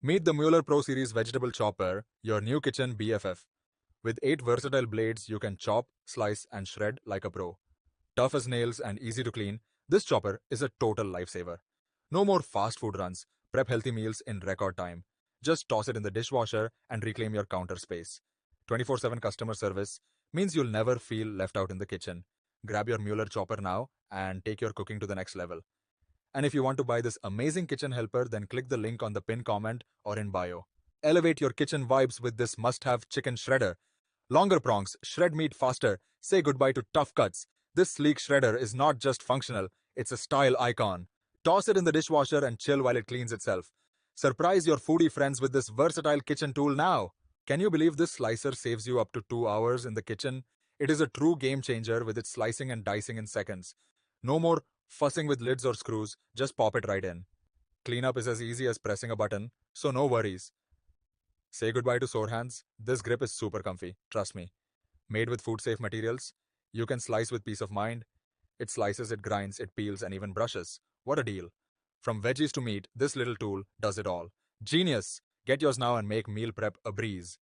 Meet the Mueller Pro Series Vegetable Chopper, your new kitchen BFF. With 8 versatile blades, you can chop, slice, and shred like a pro. Tough as nails and easy to clean, this chopper is a total lifesaver. No more fast food runs, prep healthy meals in record time. Just toss it in the dishwasher and reclaim your counter space. 24/7 customer service means you'll never feel left out in the kitchen. Grab your Mueller chopper now and take your cooking to the next level. And if you want to buy this amazing kitchen helper, then click the link on the pinned comment or in bio. Elevate your kitchen vibes with this must-have chicken shredder. Longer prongs, shred meat faster, say goodbye to tough cuts. This sleek shredder is not just functional, it's a style icon. Toss it in the dishwasher and chill while it cleans itself. Surprise your foodie friends with this versatile kitchen tool now. Can you believe this slicer saves you up to 2 hours in the kitchen? It is a true game changer with its slicing and dicing in seconds. No more fussing with lids or screws, just pop it right in. Cleanup is as easy as pressing a button, so no worries. Say goodbye to sore hands. This grip is super comfy, trust me. Made with food safe materials, you can slice with peace of mind. It slices, it grinds, it peels, and even brushes. What a deal. From veggies to meat, this little tool does it all. Genius! Get yours now and make meal prep a breeze.